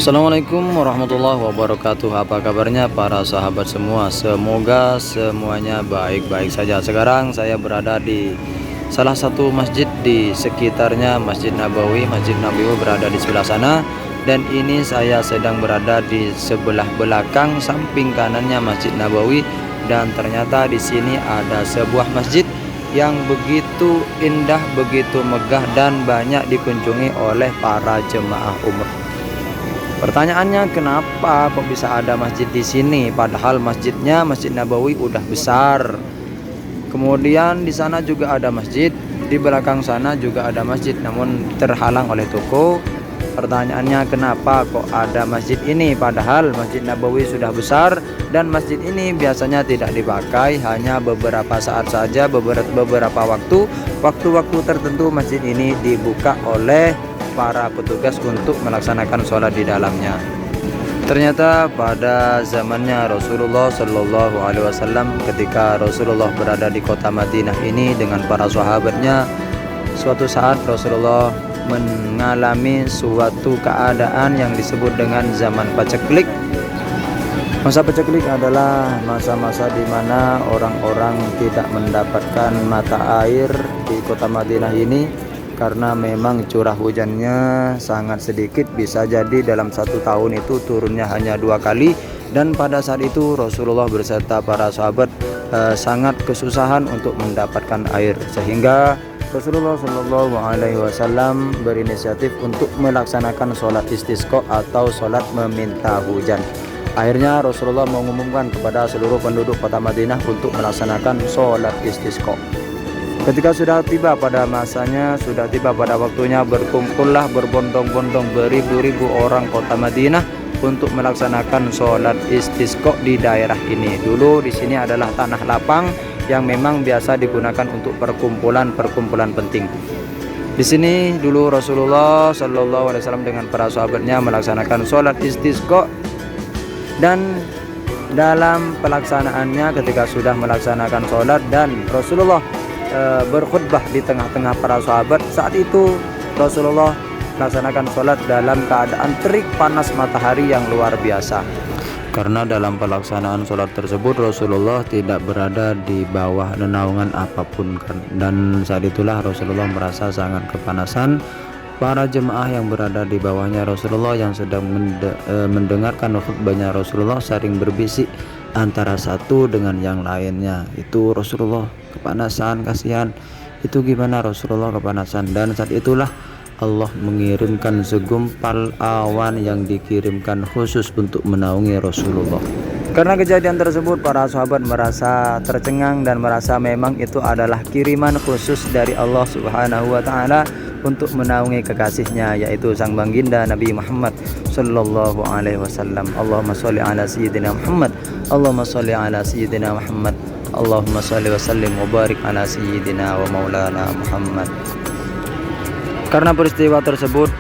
Assalamualaikum warahmatullahi wabarakatuh. Apa kabarnya para sahabat semua? Semoga semuanya baik-baik saja. Sekarang saya berada di salah satu masjid di sekitarnya Masjid Nabawi. Masjid Nabawi berada di sebelah sana, dan ini saya sedang berada di sebelah belakang samping kanannya Masjid Nabawi. Dan ternyata di sini ada sebuah masjid yang begitu indah, begitu megah, dan banyak dikunjungi oleh para jemaah umrah. Pertanyaannya, kenapa kok bisa ada masjid di sini? Padahal masjidnya, Masjid Nabawi, udah besar. Kemudian di sana juga ada masjid, di belakang sana juga ada masjid, namun terhalang oleh toko. Pertanyaannya, kenapa kok ada masjid ini? Padahal Masjid Nabawi sudah besar, dan masjid ini biasanya tidak dipakai, hanya beberapa saat saja, beberapa waktu tertentu masjid ini dibuka oleh para petugas untuk melaksanakan sholat di dalamnya. Ternyata pada zamannya Rasulullah Shallallahu Alaihi Wasallam, ketika Rasulullah berada di kota Madinah ini dengan para sahabatnya, suatu saat Rasulullah mengalami suatu keadaan yang disebut dengan zaman paceklik. Masa paceklik adalah masa-masa di mana orang-orang tidak mendapatkan mata air di kota Madinah ini, karena memang curah hujannya sangat sedikit. Bisa jadi dalam satu tahun itu turunnya hanya 2 kali, dan pada saat itu Rasulullah beserta para sahabat sangat kesusahan untuk mendapatkan air, sehingga Rasulullah Shallallahu Alaihi Wasallam berinisiatif untuk melaksanakan sholat istisqa atau sholat meminta hujan. Akhirnya Rasulullah mengumumkan kepada seluruh penduduk kota Madinah untuk melaksanakan sholat istisqa. Ketika sudah tiba pada masanya, sudah tiba pada waktunya, berkumpullah berbondong-bondong beribu-ribu orang kota Madinah untuk melaksanakan sholat istisqa di daerah ini. Dulu di sini adalah tanah lapang yang memang biasa digunakan untuk perkumpulan penting. Di sini dulu Rasulullah Shallallahu Alaihi Wasallam dengan para sahabatnya melaksanakan sholat istisqa, dan dalam pelaksanaannya ketika sudah melaksanakan sholat dan Rasulullah berkhutbah di tengah-tengah para sahabat, saat itu Rasulullah melaksanakan sholat dalam keadaan terik panas matahari yang luar biasa. Karena dalam pelaksanaan sholat tersebut Rasulullah tidak berada di bawah naungan apapun, dan saat itulah Rasulullah merasa sangat kepanasan. Para jemaah yang berada di bawahnya Rasulullah yang sedang mendengarkan khutbahnya Rasulullah sering berbisik antara satu dengan yang lainnya. Itu Rasulullah kepanasan, kasihan. Itu gimana Rasulullah kepanasan? Dan saat itulah Allah mengirimkan segumpal awan yang dikirimkan khusus untuk menaungi Rasulullah. Karena kejadian tersebut, para sahabat merasa tercengang dan merasa memang itu adalah kiriman khusus dari Allah Subhanahu wa Ta'ala untuk menaungi kekasihnya, yaitu sang baginda Nabi Muhammad Sallallahu Alaihi Wasallam. Allahumma sholli ala sayyidina Muhammad, Allahumma sholli ala sayyidina Muhammad, Allahumma sholli wa sallim wa barik ala sayyidina wa maulana Muhammad. Karena peristiwa tersebut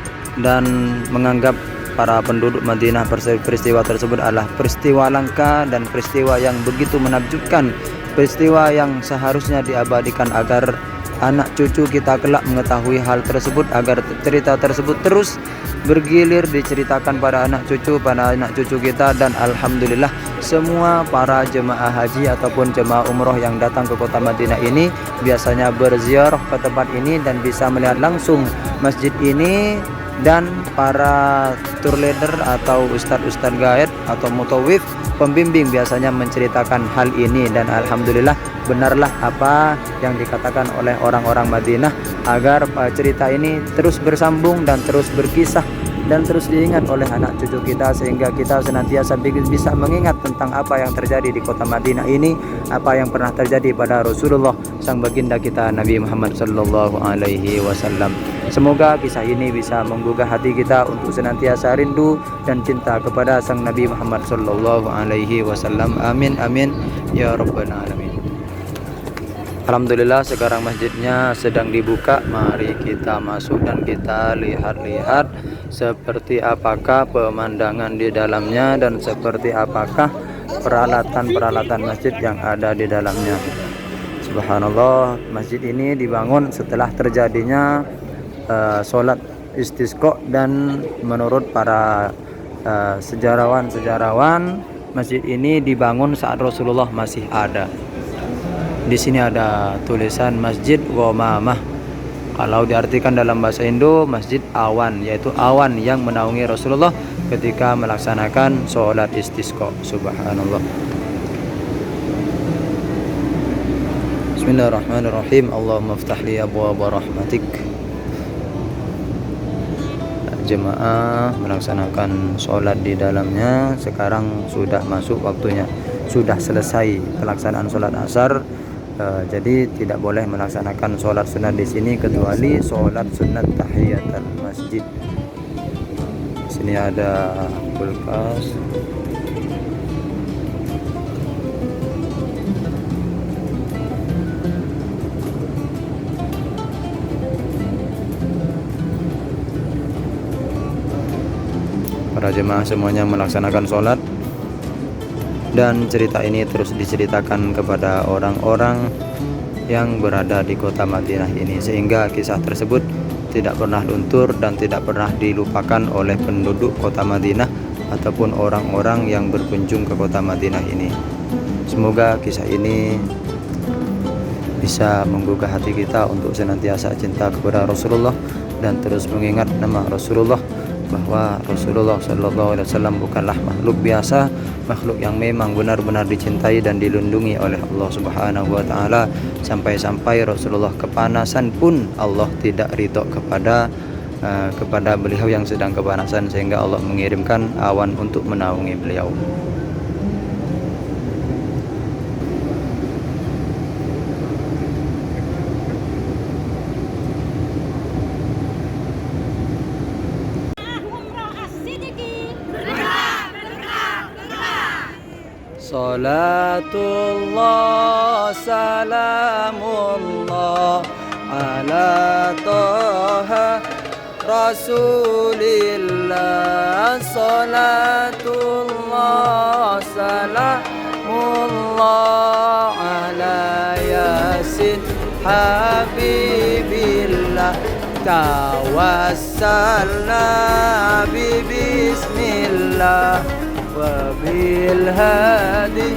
dan menganggap para penduduk Madinah peristiwa tersebut adalah peristiwa langka dan peristiwa yang begitu menakjubkan, peristiwa yang seharusnya diabadikan agar anak cucu kita kelak mengetahui hal tersebut, agar cerita tersebut terus bergilir diceritakan pada anak cucu kita. Dan alhamdulillah semua para jemaah haji ataupun jemaah umroh yang datang ke kota Madinah ini biasanya berziarah ke tempat ini dan bisa melihat langsung masjid ini, dan para tour leader atau ustadz gaib atau mutawif pembimbing biasanya menceritakan hal ini. Dan alhamdulillah benarlah apa yang dikatakan oleh orang-orang Madinah, agar cerita ini terus bersambung dan terus berkisah dan terus diingat oleh anak cucu kita, sehingga kita senantiasa bisa mengingat tentang apa yang terjadi di kota Madinah ini, apa yang pernah terjadi pada Rasulullah sang baginda kita Nabi Muhammad Sallallahu Alaihi Wasallam. Semoga kisah ini bisa menggugah hati kita untuk senantiasa rindu dan cinta kepada sang Nabi Muhammad Sallallahu Alaihi Wasallam. Amin amin ya rabbal alamin. Alhamdulillah sekarang masjidnya sedang dibuka. Mari kita masuk dan kita lihat-lihat seperti apakah pemandangan di dalamnya dan seperti apakah peralatan-peralatan masjid yang ada di dalamnya. Subhanallah, masjid ini dibangun setelah terjadinya sholat istisqa, dan menurut para sejarawan masjid ini dibangun saat Rasulullah masih ada. Di sini ada tulisan Masjid Ghamamah. Kalau diartikan dalam bahasa Indo, Masjid Awan, yaitu awan yang menaungi Rasulullah ketika melaksanakan sholat istisqa. Subhanallah. Bismillahirrahmanirrahim. Allahumma ftah li abwaaba rahmatik. Jemaah melaksanakan sholat di dalamnya. Sekarang sudah masuk waktunya, sudah selesai pelaksanaan sholat asar. Jadi tidak boleh melaksanakan sholat sunat di sini kecuali sholat sunat tahiyatul masjid. Di sini ada kulkas. Para jemaah semuanya melaksanakan sholat, dan cerita ini terus diceritakan kepada orang-orang yang berada di kota Madinah ini, sehingga kisah tersebut tidak pernah luntur dan tidak pernah dilupakan oleh penduduk kota Madinah ataupun orang-orang yang berkunjung ke kota Madinah ini. Semoga kisah ini bisa menggugah hati kita untuk senantiasa cinta kepada Rasulullah dan terus mengingat nama Rasulullah, bahwa Rasulullah SAW bukanlah makhluk biasa, makhluk yang memang benar-benar dicintai dan dilindungi oleh Allah Subhanahu wa Ta'ala. Sampai-sampai Rasulullah kepanasan pun Allah tidak ridho kepada beliau yang sedang kepanasan, sehingga Allah mengirimkan awan untuk menaungi beliau. Salatullah salamullah ala Taha Rasulillah. Salatullah salamullah ala Yasin Habibillah. Tawassalna bismillah wa bil hadi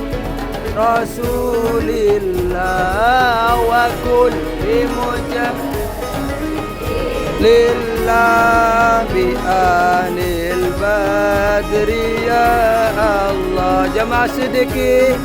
Rasulillah wa kulli mujahilillah bi ahlil badri ya Allah. Jamaah sedikit